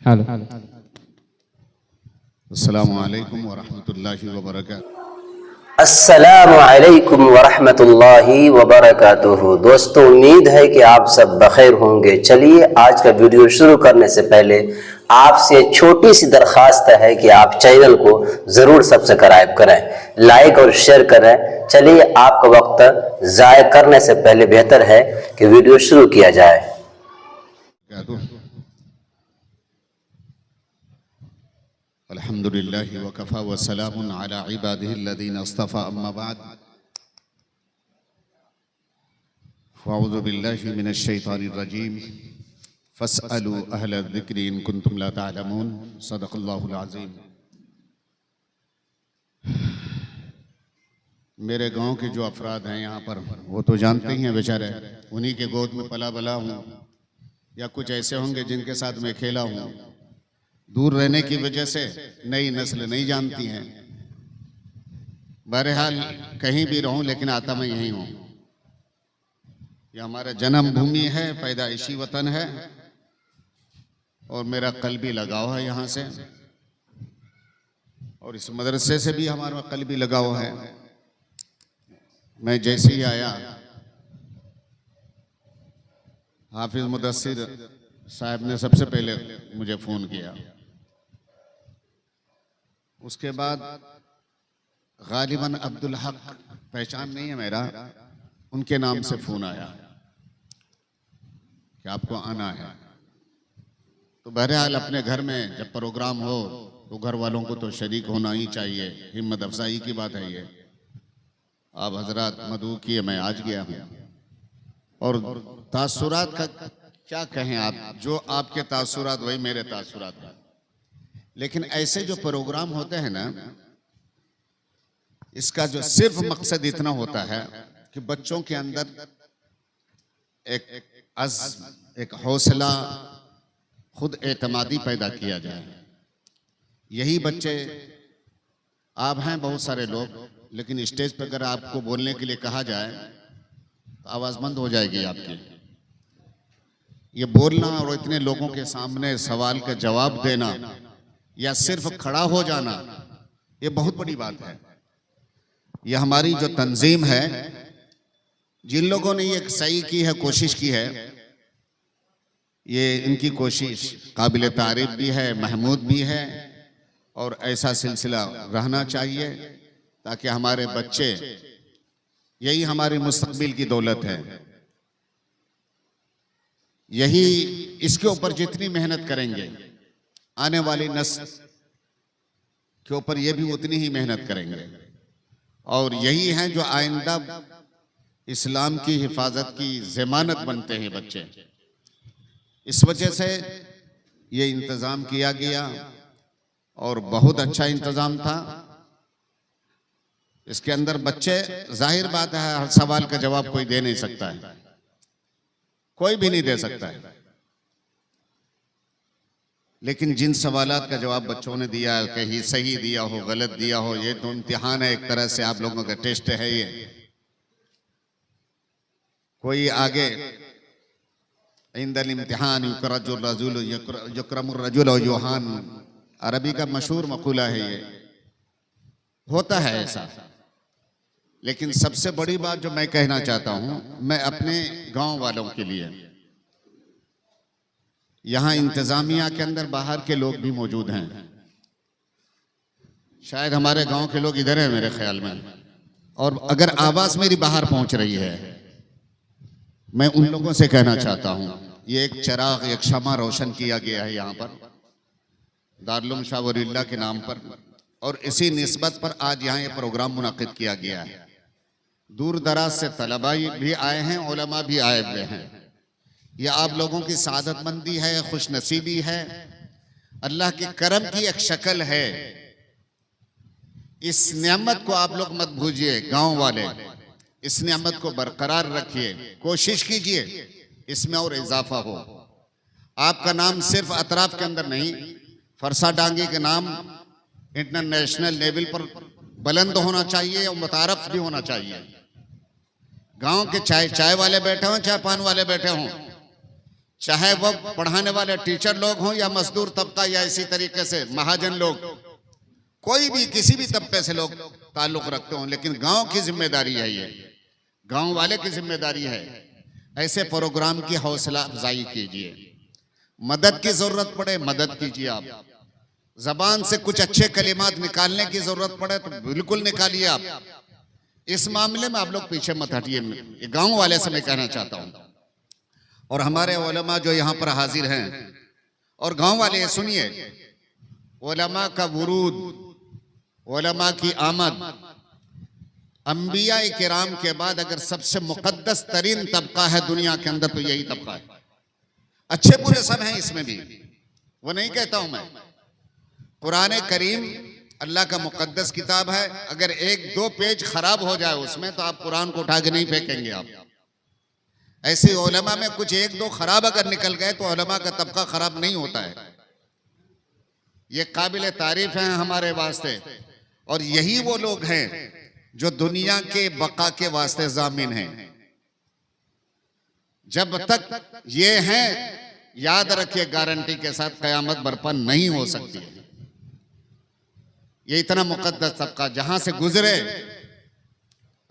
Hello. अस्सलामु अलैकुम वरहमतुल्लाहि वबरकातुहू। अस्सलामु अलैकुम वरहमतुल्लाहि वबरकातुहू। दोस्तों, उम्मीद है कि आप सब बखैर होंगे। चलिए, आज का वीडियो शुरू करने से पहले आपसे छोटी सी दरख्वास्त है कि आप चैनल को ज़रूर सब्सक्राइब करें, लाइक और शेयर करें। चलिए, आपका वक्त ज़ाय करने से पहले बेहतर है कि वीडियो शुरू किया जाए। अल्हम्दुलिल्लाहि व कफ़ा व सलामुन अला इबादिहिल्लज़ीना इस्तफ़ा अम्मा बाद। फ़अऊज़ु बिल्लाहि मिनश शैतानिर रजीम। फ़स्अलू अहल ज़िक्रि इन कुन्तुम ला तअलमून। सदक़ल्लाहुल अज़ीम। मेरे गांव के जो अफराद हैं यहाँ पर, वो तो जानते ही हैं बेचारे, उन्हीं के गोद में पला बला हूँ, या कुछ ऐसे होंगे जिनके साथ मैं खेला हूँ। दूर रहने की वजह से नई नस्ल नहीं जानती हैं। बहरहाल कहीं भी रहूं, लेकिन आता मैं यहीं हूं। यह हमारा जन्म भूमि है, पैदाइशी वतन है, और मेरा कल्बी लगाव है यहाँ से, और इस मदरसे से भी हमारा कल्बी लगाव है। मैं जैसे ही आया, हाफिज मुदस्सिर साहब ने सबसे पहले मुझे फ़ोन किया। उसके बाद गालिबन अब्दुल हक, पहचान नहीं है मेरा, उनके नाम से फ़ोन आया कि आपको आना है। तो बहरहाल अपने घर में जब प्रोग्राम हो तो घर वालों को तो शरीक होना ही चाहिए। हिम्मत अफजाई की बात है ये। आप हजरात मदऊ किए, मैं आज गया हूँ। और तासुरात का क्या कहें आप, जो आपके तासुरात वही मेरे तासुरात हैं। लेकिन ऐसे जो प्रोग्राम होते हैं ना, इसका जो सिर्फ मकसद इतना होता है कि बच्चों के अंदर एक हौसला, खुद एतमादी पैदा किया जाए। यही बच्चे, आप हैं बहुत सारे लोग, लेकिन स्टेज पर अगर आपको बोलने के लिए कहा जाए तो आवाज़ बंद हो जाएगी आपकी। ये बोलना और इतने लोगों के सामने सवाल का जवाब देना या सिर्फ खड़ा हो जाना, ये बहुत बड़ी बात है। यह हमारी जो तंजीम है, जिन लोगों ने ये सही की है, कोशिश की है, ये इनकी कोशिश काबिल तारीफ भी है, महमूद भी है, और ऐसा सिलसिला रहना चाहिए ताकि हमारे बच्चे, यही हमारी मुस्तकबिल की दौलत है। यही, इसके ऊपर जितनी मेहनत करेंगे, आने वाली नस्ल के ऊपर ये भी उतनी ही मेहनत करेंगे। और यही हैं जो आइंदा इस्लाम की हिफाजत की ज़मानत बनते हैं बच्चे। इस वजह से ये इंतज़ाम किया गया, और बहुत अच्छा इंतज़ाम था। इसके अंदर बच्चे, जाहिर बात है, हर सवाल का जवाब कोई दे नहीं सकता है, कोई भी नहीं दे सकता है। लेकिन जिन सवालात का जवाब बच्चों ने दिया, कहीं सही दिया हो, गलत दिया हो, ये तो इम्तिहान है, एक तरह से आप लोगों का टेस्ट है ये। कोई आगे इंदल इम्तिहान युकरमुर युहान, अरबी का मशहूर मकूला है, ये होता है ऐसा। लेकिन सबसे बड़ी बात जो मैं कहना चाहता हूं, मैं अपने गांव वालों के लिए, यहाँ इंतजामिया के अंदर बाहर के लोग भी मौजूद हैं। शायद हमारे गांव के लोग इधर हैं मेरे ख्याल में, और अगर आवाज मेरी बाहर पहुंच रही है, मैं उन लोगों से कहना चाहता हूं, ये एक चिराग, एक शमा रोशन किया गया है यहाँ पर दारुल शाह वलीउल्लाह के नाम पर, और इसी निस्बत पर आज यहाँ ये प्रोग्राम मुनाकिद किया गया है। दूर दराज से तलबा भी आए हैं, उलमा भी आए हुए हैं। यह आप लोगों की सादतमंदी है, खुशनसीबी है, अल्लाह के करम की एक शक्ल है। इस नेमत को आप लोग मत भूलिए, गांव वाले, इस नेमत को बरकरार रखिए, कोशिश कीजिए इसमें और इजाफा हो। आपका नाम सिर्फ अतराफ के अंदर नहीं, फरसा डांगी के नाम इंटरनेशनल लेवल पर बुलंद होना चाहिए और मुतारफ भी होना चाहिए। गांव के चाय वाले बैठे हों, चाय पान वाले बैठे हों, चाहे वो पढ़ाने वाले टीचर लोग हों या मजदूर तबका या इसी तरीके से महाजन लोग, कोई भी किसी भी तबके से लोग ताल्लुक रखते हों, लेकिन गांव की जिम्मेदारी है, ये गांव वाले की जिम्मेदारी है। ऐसे प्रोग्राम की हौसला अफजाई कीजिए, मदद की जरूरत पड़े मदद कीजिए। आप जबान से कुछ अच्छे कलिमात निकालने की जरूरत पड़े तो बिल्कुल निकालिए। आप इस मामले में आप लोग पीछे मत हटिए, गांव वाले से मैं कहना चाहता हूं। और हमारे उलमा जो यहाँ पर हाजिर हैं और गांव वाले, सुनिए, उलमा का वुरूद, उलमा की आमद, अंबिया किराम के बाद अगर सबसे मुकद्दस तरीन तबका है दुनिया के अंदर तो यही तबका है। अच्छे बुरे सब हैं इसमें भी, वो नहीं कहता हूं मैं। कुरान करीम अल्लाह का मुकद्दस किताब है, अगर एक दो पेज खराब हो जाए उसमें तो आप कुरान को उठा के नहीं फेंकेंगे आप। ऐसे उलमा में कुछ एक दो खराब अगर निकल गए तो उलमा का तबका खराब नहीं होता है। ये काबिल तारीफ है हमारे वास्ते, और यही वो लोग हैं जो दुनिया के बका के वास्ते जामिन हैं। जब तक ये हैं, याद रखिए, गारंटी के साथ कयामत बर्पा नहीं हो सकती है। ये इतना मुकद्दस तबका जहां से गुजरे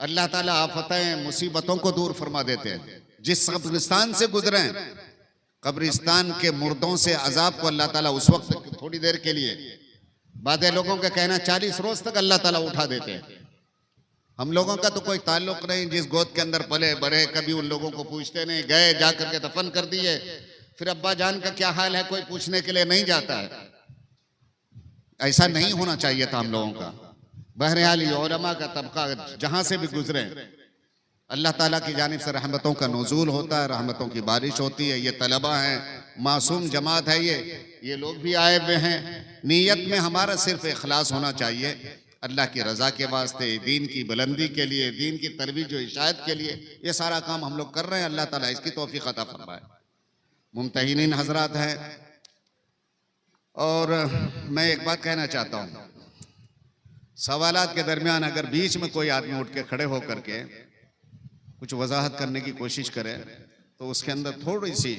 अल्लाह ताला आफतें मुसीबतों को दूर फरमा देते हैं। जिस कब्रिस्तान से गुजरे, कब्रिस्तान के मुर्दों से अजाब को अल्लाह ताला उस वक्त थोड़ी देर के लिए, बादे लोगों का कहना 40 रोज तक अल्लाह ताला उठा देते हैं। हम लोगों का तो कोई ताल्लुक नहीं, जिस गोद के अंदर पले बड़े, कभी उन लोगों को पूछते नहीं, गए जा करके दफन कर दिए, फिर अब्बा जान का क्या हाल है कोई पूछने के लिए नहीं जाता है। ऐसा नहीं होना चाहिए था हम लोगों का। बहरहाल ये उलमा का तबका जहां से भी गुजरे अल्लाह ताला की जानिब से रहमतों का नुज़ूल होता है, रहमतों की बारिश होती है। ये तलबा हैं, मासूम जमात है, ये लोग भी आए हुए हैं। नीयत में हमारा सिर्फ इखलास होना चाहिए, अल्लाह की रज़ा के वास्ते, दीन की बुलंदी के लिए, दीन की तरवीज व इशाअत के लिए ये सारा काम हम लोग कर रहे हैं। अल्लाह ताला इसकी तौफीक अता फरमाए। मुम्तहिनीन हजरात हैं, और मैं एक बात कहना चाहता हूँ, सवालात के दरमियान अगर बीच में कोई आदमी उठ के खड़े होकर के कुछ वजाहत करने की कोशिश करे तो उसके अंदर थोड़ी सी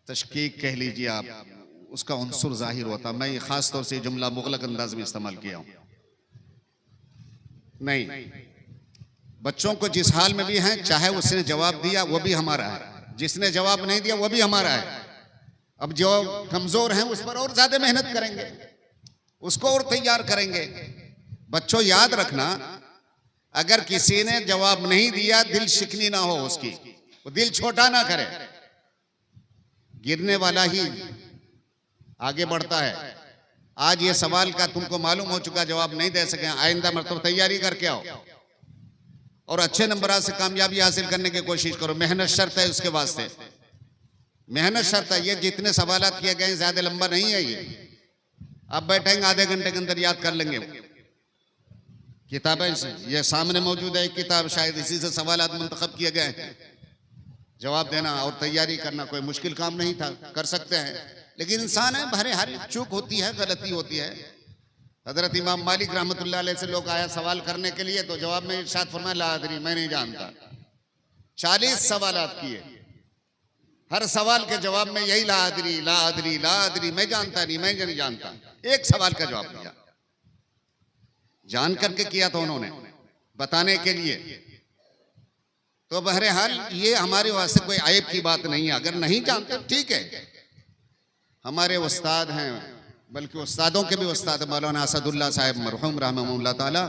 तशकीक कह लीजिए आप, उसका उन्सुर जाहिर होता। मैं ये खास तौर से जुमला मुगलक अंदाज में इस्तेमाल किया हूं। नहीं, बच्चों को जिस हाल में भी हैं, चाहे उसने जवाब दिया वो भी हमारा है, जिसने जवाब नहीं दिया वो भी हमारा है। अब जो कमजोर हैं उस पर और ज्यादा मेहनत करेंगे, उसको और तैयार करेंगे। बच्चों याद रखना, अगर किसी ने जवाब नहीं दिया, दिल शिकनी ना हो उसकी, वो दिल छोटा ना करे। गिरने वाला ही आगे बढ़ता है। आज ये सवाल का तुमको मालूम हो चुका, जवाब नहीं दे सके, आइंदा मरतबा तैयारी करके आओ और अच्छे नंबरात से कामयाबी हासिल करने की कोशिश करो। मेहनत शर्त है उसके वास्ते, मेहनत शर्त है। ये जितने सवालात किए गए ज्यादा लंबा नहीं है, ये आप बैठेंगे आधे घंटे के अंदर याद कर लेंगे। किताबें ये सामने मौजूद है, एक किताब, शायद इसी से सवालात मुंतखब किए गए हैं। जवाब देना और तैयारी करना कोई मुश्किल काम नहीं था, कर सकते हैं। लेकिन इंसान है, भरे हर चूक होती है, गलती होती है। हजरत इमाम मालिक रहमतुल्लाह अलैह से लोग आया सवाल करने के लिए, तो जवाब में इरशाद फरमाया, ला अदरी, मैं नहीं जानता। 40 सवालात किए, हर सवाल के जवाब में यही ला अदरी ला अदरी ला अदरी, मैं जानता नहीं, मैं नहीं जानता। एक सवाल का जवाब दिया, जान करके किया था उन्होंने, बताने के लिए। तो बहरहाल ये हमारे वास्ते कोई आयब की बात नहीं है। अगर नहीं जानते ठीक है, हमारे उस्ताद हैं, बल्कि उस्तादों के भी उस्ताद मौलाना असदुल्लाह साहब मरहूम रहमहुल्लाह ताला,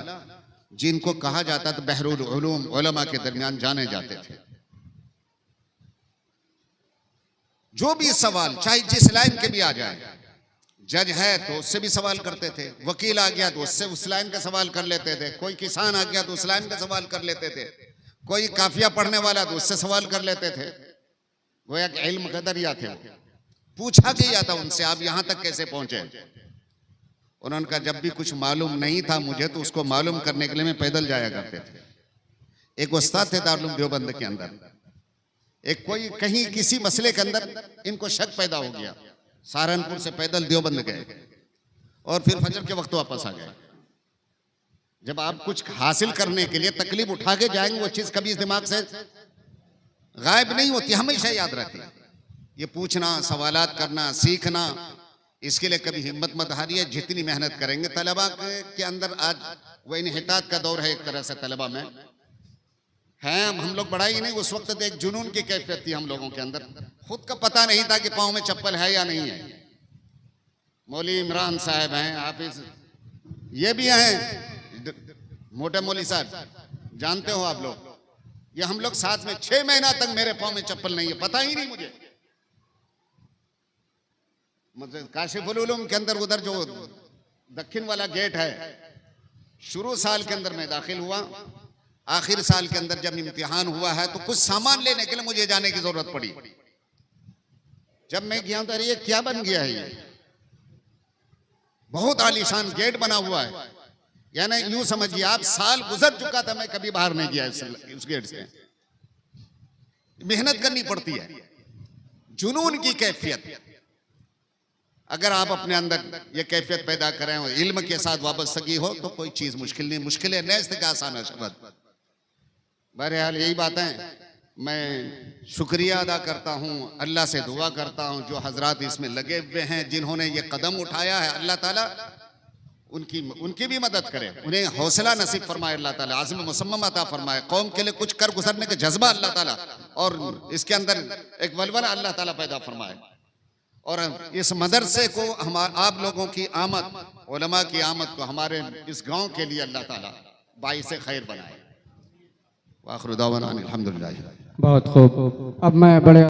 जिनको कहा जाता था बहरुल उलूम, उलमा के दरमियान जाने जाते थे। जो भी सवाल चाहे जिस लाइन के भी आ जाए, जज है तो उससे भी सवाल करते थे, वकील आ गया तो उससे उस लाइन का सवाल कर लेते थे, कोई किसान आ गया तो उस लाइन का सवाल कर लेते थे, कोई काफिया पढ़ने वाला तो उससे सवाल कर लेते थे। वो एक इल्म का दरिया थे। पूछा गया था उनसे, आप यहां तक कैसे पहुंचे? उन्होंने कहा, जब भी कुछ मालूम नहीं था मुझे तो उसको मालूम करने के लिए मैं पैदल जाया करते थे। एक उस्ताद थे दारुल उलूम देवबंद के अंदर, एक कोई कहीं किसी मसले के अंदर इनको शक पैदा हो गया, सहारनपुर से पैदल देवबंद गए और फिर फजर के वक्त वापस आ गए। जब आप कुछ हासिल करने के लिए तकलीफ उठा के जाएंगे, वो चीज कभी इस दिमाग से गायब नहीं होती, हमेशा याद रहती है। ये पूछना, सवालात करना, सीखना, इसके लिए कभी हिम्मत मत हारिए। जितनी मेहनत करेंगे, तलबा के अंदर आज वो इन्हितात का दौर है एक तरह से, तलबा में हैं हम लोग बड़ा ही नहीं, उस वक्त तो एक जुनून की कैफियत थी हम लोगों के अंदर, खुद का पता नहीं था कि पाँव में चप्पल है या नहीं है। मौली इमरान साहब हैं, हाफिज ये भी हैं, मोटे मौली साहब जानते हो आप लोग, ये हम लोग साथ में 6 महीना तक मेरे पाँव में चप्पल नहीं है, पता ही नहीं मुझे। काशिफुल उलूम के अंदर उधर जो दक्षिण वाला गेट है, शुरू साल के अंदर मैं दाखिल हुआ, आखिर साल के अंदर जब इम्तिहान हुआ है तो कुछ सामान लेने के लिए मुझे जाने की जरूरत पड़ी। जब मैं गया तो ये क्या बन गया है, ये बहुत आलीशान गेट बना हुआ है, यानी यूं समझिए आप, साल गुजर चुका था मैं कभी बाहर नहीं गया उस गेट से। मेहनत करनी पड़ती है, जुनून की कैफियत। अगर आप अपने अंदर ये कैफियत पैदा करें और इल्म के साथ वाबस्तगी हो तो कोई चीज मुश्किल नहीं, मुश्किल है नेस्त का आसान शब्द। बहरहाल यही बात है, मैं शुक्रिया अदा करता हूँ, अल्लाह से दुआ करता हूँ जो हजरात इसमें लगे हुए हैं, जिन्होंने ये कदम उठाया है, अल्लाह ताला उनकी भी मदद करे, उन्हें हौसला नसीब फरमाए, अल्लाह ताला आज़म मुसम्मम अता फरमाए, कौम के लिए कुछ कर गुजरने का जज्बा अल्लाह ताला, और इसके अंदर एक वलवला अल्लाह ताला पैदा फरमाए, और इस मदरसे को आप लोगों की आमद, उलमा की आमद को हमारे इस गांव के लिए अल्लाह ताला बाइसे खैर बनाए। वाखिर दावाना अल्हम्दुलिल्लाह। बहुत खूब। अब मैं बड़े